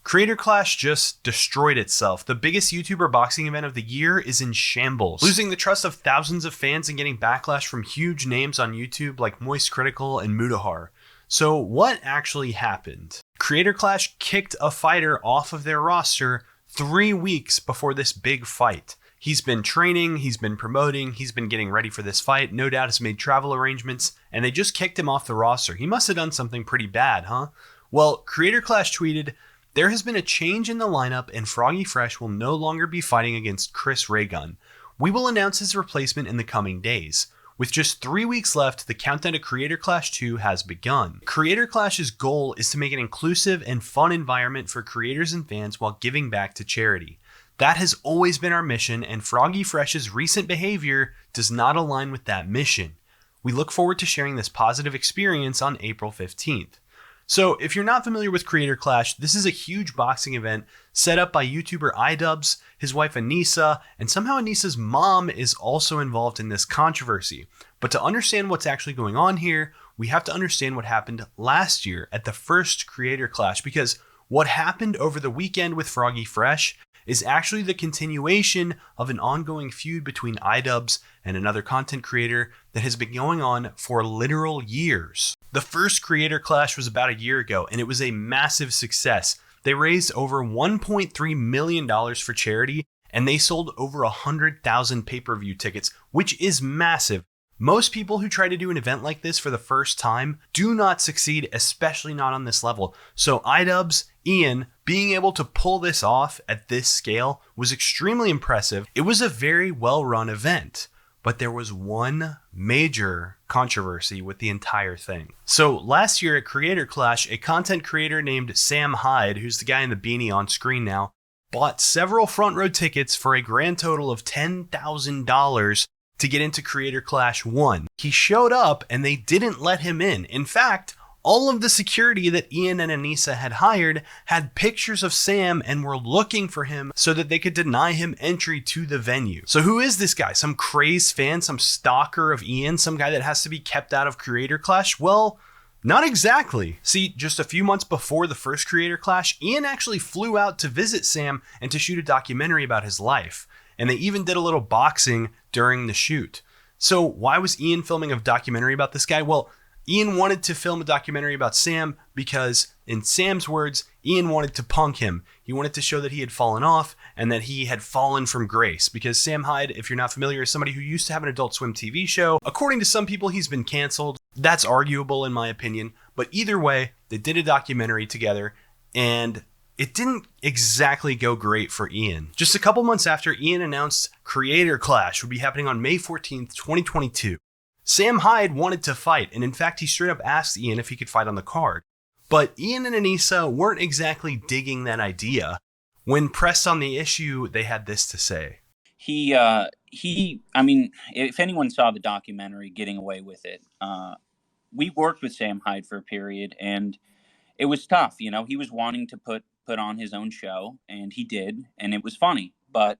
Creator Clash just destroyed itself. The biggest YouTuber boxing event of the year is in shambles, losing the trust of thousands of fans and getting backlash from huge names on YouTube like Moist Critical and Mudahar. So what actually happened? Creator Clash kicked a fighter off of their roster 3 weeks before this big fight. He's been training, he's been promoting, he's been getting ready for this fight, no doubt has made travel arrangements, and they just kicked him off the roster. He must have done something pretty bad, huh? Well, Creator Clash tweeted, "There has been a change in the lineup and Froggy Fresh will no longer be fighting against Chris Raygun. We will announce his replacement in the coming days. With just 3 weeks left, the countdown to Creator Clash 2 has begun." Creator Clash's goal is to make an inclusive and fun environment for creators and fans while giving back to charity. That has always been our mission, and Froggy Fresh's recent behavior does not align with that mission. We look forward to sharing this positive experience on April 15th. So if you're not familiar with Creator Clash, this is a huge boxing event set up by YouTuber idubbbz, his wife Anisa, and somehow Anisa's mom is also involved in this controversy. But to understand what's actually going on here, we have to understand what happened last year at the first Creator Clash, because what happened over the weekend with Froggy Fresh is actually the continuation of an ongoing feud between idubbbz and another content creator that has been going on for literal years. The first Creator Clash was about a year ago, and it was a massive success. They raised over $1.3 million for charity, and they sold over 100,000 pay-per-view tickets, which is massive. Most people who try to do an event like this for the first time do not succeed, especially not on this level. So idubbbz, Ian, being able to pull this off at this scale was extremely impressive. It was a very well-run event, but there was one major controversy with the entire thing. So last year at Creator Clash, a content creator named Sam Hyde, who's the guy in the beanie on screen now, bought several front row tickets for a grand total of $10,000 to get into Creator Clash 1. He showed up and they didn't let him in. In fact, all of the security that Ian and Anisa had hired had pictures of Sam and were looking for him so that they could deny him entry to the venue. So who is this guy? Some crazed fan, some stalker of Ian, some guy that has to be kept out of Creator Clash? Well, not exactly. See, just a few months before the first Creator Clash, Ian actually flew out to visit Sam and to shoot a documentary about his life. And they even did a little boxing during the shoot. So why was Ian filming a documentary about this guy? Well, Ian wanted to film a documentary about Sam because, in Sam's words, Ian wanted to punk him. He wanted to show that he had fallen off and that he had fallen from grace. Because Sam Hyde, if you're not familiar, is somebody who used to have an Adult Swim TV show. According to some people, he's been canceled. That's arguable in my opinion. But either way, they did a documentary together, and it didn't exactly go great for Ian. Just a couple months after, Ian announced Creator Clash would be happening on May 14th, 2022. Sam Hyde wanted to fight, and in fact, he straight up asked Ian if he could fight on the card. But Ian and Anisa weren't exactly digging that idea. When pressed on the issue, they had this to say. I mean, if anyone saw the documentary Getting Away with It, we worked with Sam Hyde for a period, and it was tough. You know, he was wanting to put on his own show, and he did, and it was funny, but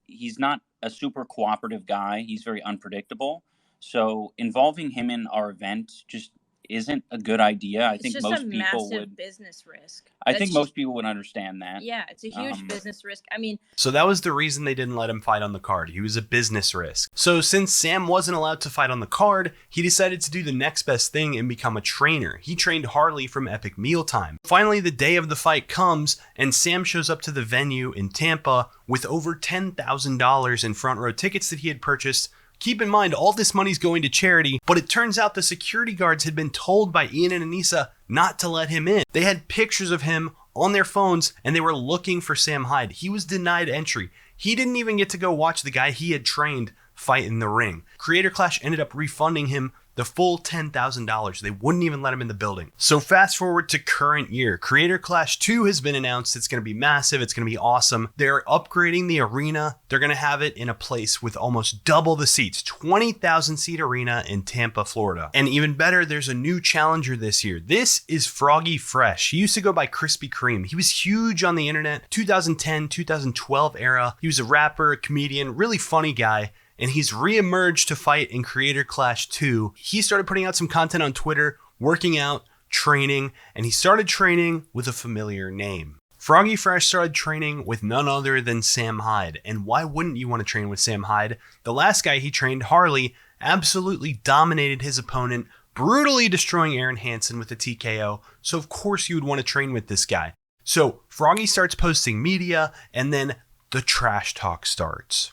he's not a super cooperative guy. He's very unpredictable. So involving him in our event just isn't a good idea. I think most people would business risk. I think most people would understand that. Yeah, it's a huge business risk. I mean, so that was the reason they didn't let him fight on the card. He was a business risk. So since Sam wasn't allowed to fight on the card, he decided to do the next best thing and become a trainer. He trained Harley from Epic Mealtime. Finally, the day of the fight comes, and Sam shows up to the venue in Tampa with over $10,000 in front row tickets that he had purchased. Keep in mind, all this money's going to charity, but it turns out the security guards had been told by Ian and Anisa not to let him in. They had pictures of him on their phones, and they were looking for Sam Hyde. He was denied entry. He didn't even get to go watch the guy he had trained fight in the ring. Creator Clash ended up refunding him the full $10,000. They wouldn't even let him in the building. So fast forward to current year. Creator Clash 2 has been announced. It's going to be massive. It's going to be awesome. They're upgrading the arena. They're going to have it in a place with almost double the seats. 20,000 seat arena in Tampa, Florida. And even better, there's a new challenger this year. This is Froggy Fresh. He used to go by Krispy Kreme. He was huge on the internet, 2010, 2012 era. He was a rapper, a comedian, really funny guy. And he's re-emerged to fight in Creator Clash 2. He started putting out some content on Twitter, working out, training, and he started training with a familiar name. Froggy Fresh started training with none other than Sam Hyde, and why wouldn't you want to train with Sam Hyde? The last guy he trained, Harley, absolutely dominated his opponent, brutally destroying Aaron Hansen with a TKO, so of course you would want to train with this guy. So Froggy starts posting media, and then the trash talk starts.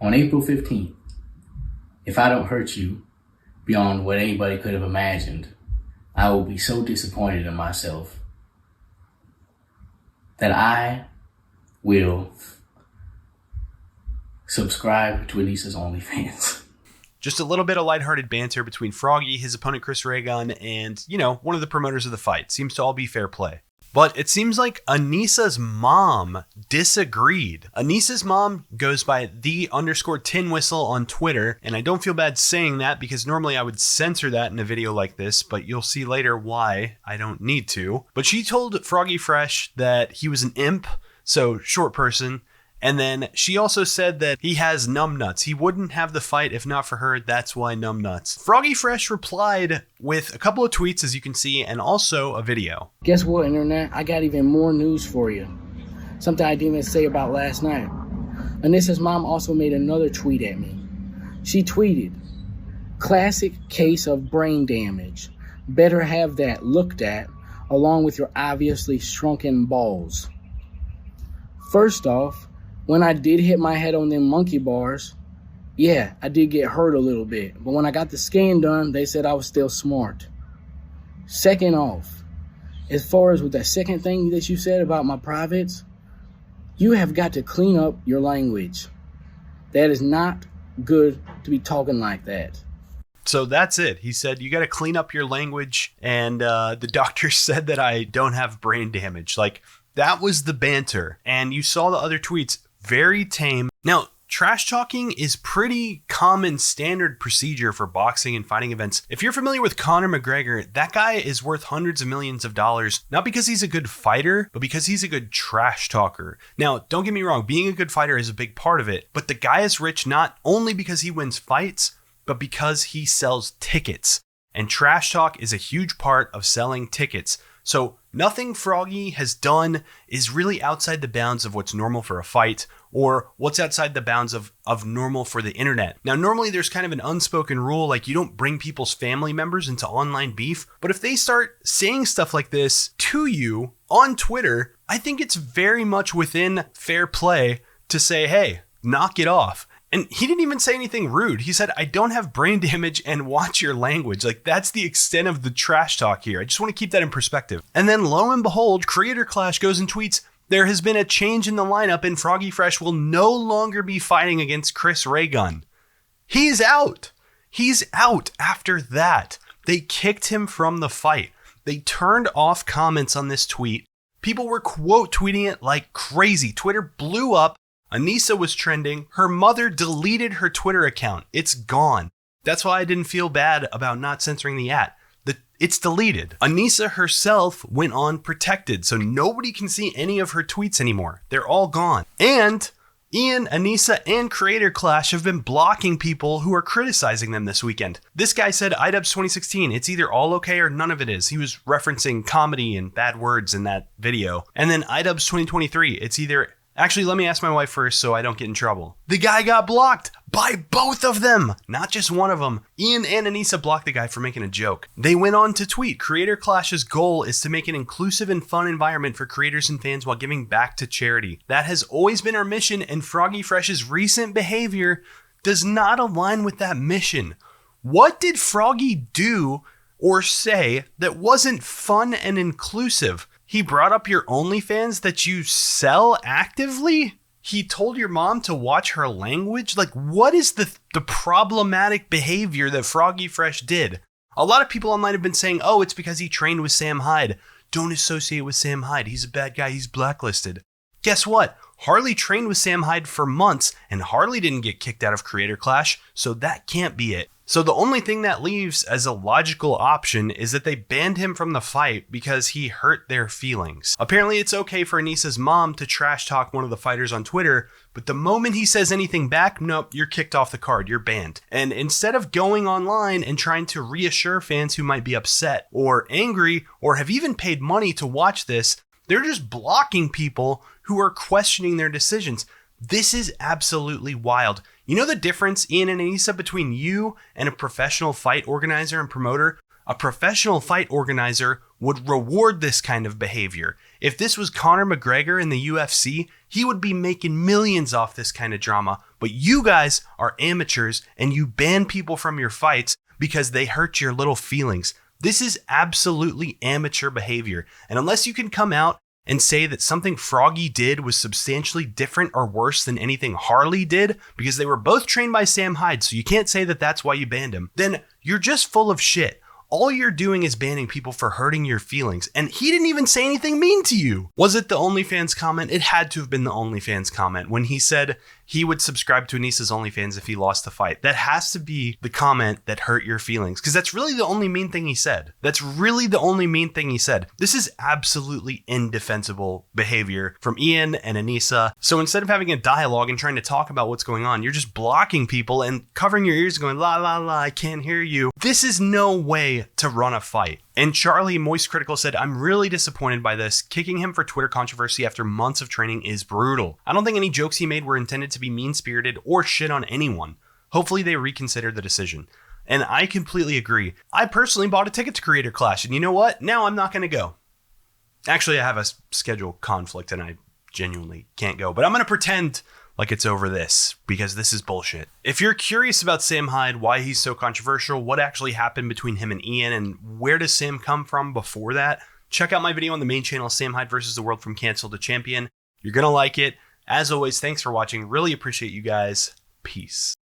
On April 15th, if I don't hurt you beyond what anybody could have imagined, I will be so disappointed in myself that I will subscribe to Anisa's OnlyFans. Just a little bit of lighthearted banter between Froggy, his opponent Chris Ray-Gun, and, one of the promoters of the fight. Seems to all be fair play. But it seems like Anisa's mom disagreed. Anisa's mom goes by _tin-whistle on Twitter, and I don't feel bad saying that because normally I would censor that in a video like this, but you'll see later why I don't need to. But she told Froggy Fresh that he was an imp, so short person, and then she also said that he has numbnuts. He wouldn't have the fight if not for her. That's why numbnuts. Froggy Fresh replied with a couple of tweets, as you can see, and also a video. Guess what, Internet? I got even more news for you. Something I didn't even say about last night. Anissa's mom also made another tweet at me. She tweeted, "Classic case of brain damage. Better have that looked at, along with your obviously shrunken balls." First off, when I did hit my head on them monkey bars, yeah, I did get hurt a little bit. But when I got the scan done, they said I was still smart. Second off, as far as with that second thing that you said about my privates, you have got to clean up your language. That is not good to be talking like that. So that's it. He said, you got to clean up your language. And the doctor said that I don't have brain damage. Like, that was the banter. And you saw the other tweets. Very tame. Now, trash talking is pretty common standard procedure for boxing and fighting events. If you're familiar with Conor McGregor, that guy is worth hundreds of millions of dollars, not because he's a good fighter, but because he's a good trash talker. Now, don't get me wrong, being a good fighter is a big part of it, but the guy is rich not only because he wins fights, but because he sells tickets. And trash talk is a huge part of selling tickets. So nothing Froggy has done is really outside the bounds of what's normal for a fight or what's outside the bounds of normal for the internet. Now, normally there's kind of an unspoken rule, like you don't bring people's family members into online beef. But if they start saying stuff like this to you on Twitter, I think it's very much within fair play to say, hey, knock it off. And he didn't even say anything rude. He said, I don't have brain damage and watch your language. Like, that's the extent of the trash talk here. I just want to keep that in perspective. And then lo and behold, Creator Clash goes and tweets, there has been a change in the lineup and Froggy Fresh will no longer be fighting against Chris Ray-Gun. He's out. He's out after that. They kicked him from the fight. They turned off comments on this tweet. People were quote tweeting it like crazy. Twitter blew up. Anisa was trending. Her mother deleted her Twitter account. It's gone. That's why I didn't feel bad about not censoring the @ It's deleted. Anisa herself went on protected, so nobody can see any of her tweets anymore. They're all gone. And Ian, Anisa, and Creator Clash have been blocking people who are criticizing them this weekend. This guy said, idubbbz 2016, it's either all okay or none of it is. He was referencing comedy and bad words in that video. And then idubbbz 2023, it's either... Actually, let me ask my wife first so I don't get in trouble. The guy got blocked by both of them, not just one of them. Ian and Anisa blocked the guy for making a joke. They went on to tweet, Creator Clash's goal is to make an inclusive and fun environment for creators and fans while giving back to charity. That has always been our mission, and Froggy Fresh's recent behavior does not align with that mission. What did Froggy do or say that wasn't fun and inclusive? He brought up your OnlyFans that you sell actively? He told your mom to watch her language? Like, what is the problematic behavior that Froggy Fresh did? A lot of people online have been saying, oh, it's because he trained with Sam Hyde. Don't associate with Sam Hyde. He's a bad guy. He's blacklisted. Guess what? Harley trained with Sam Hyde for months, and Harley didn't get kicked out of Creator Clash, so that can't be it. So the only thing that leaves as a logical option is that they banned him from the fight because he hurt their feelings. Apparently it's okay for Anisa's mom to trash talk one of the fighters on Twitter, but the moment he says anything back, nope, you're kicked off the card, you're banned. And instead of going online and trying to reassure fans who might be upset or angry or have even paid money to watch this, they're just blocking people who are questioning their decisions. This is absolutely wild. You know the difference, Ian and Anisa, between you and a professional fight organizer and promoter? A professional fight organizer would reward this kind of behavior. If this was Conor McGregor in the UFC, he would be making millions off this kind of drama. But you guys are amateurs and you ban people from your fights because they hurt your little feelings. This is absolutely amateur behavior. And unless you can come out and say that something Froggy did was substantially different or worse than anything Harley did, because they were both trained by Sam Hyde, so you can't say that that's why you banned him, then you're just full of shit. All you're doing is banning people for hurting your feelings, and he didn't even say anything mean to you. Was it the OnlyFans comment? It had to have been the OnlyFans comment when he said he would subscribe to Anisa's OnlyFans if he lost the fight. That has to be the comment that hurt your feelings, because that's really the only mean thing he said. That's really the only mean thing he said. This is absolutely indefensible behavior from Ian and Anisa. So instead of having a dialogue and trying to talk about what's going on, you're just blocking people and covering your ears going, la, la, la, I can't hear you. This is no way to run a fight. And Charlie Moist Critical said, I'm really disappointed by this. Kicking him for Twitter controversy after months of training is brutal. I don't think any jokes he made were intended to be mean-spirited or shit on anyone. Hopefully they reconsider the decision. And I completely agree. I personally bought a ticket to Creator Clash, and you know what? Now I'm not going to go. Actually, I have a schedule conflict and I genuinely can't go, but I'm going to pretend like it's over this, because this is bullshit. If you're curious about Sam Hyde, why he's so controversial, what actually happened between him and Ian, and where does Sam come from before that, check out my video on the main channel, Sam Hyde versus the World from Cancel to Champion. You're going to like it. As always, thanks for watching. Really appreciate you guys. Peace.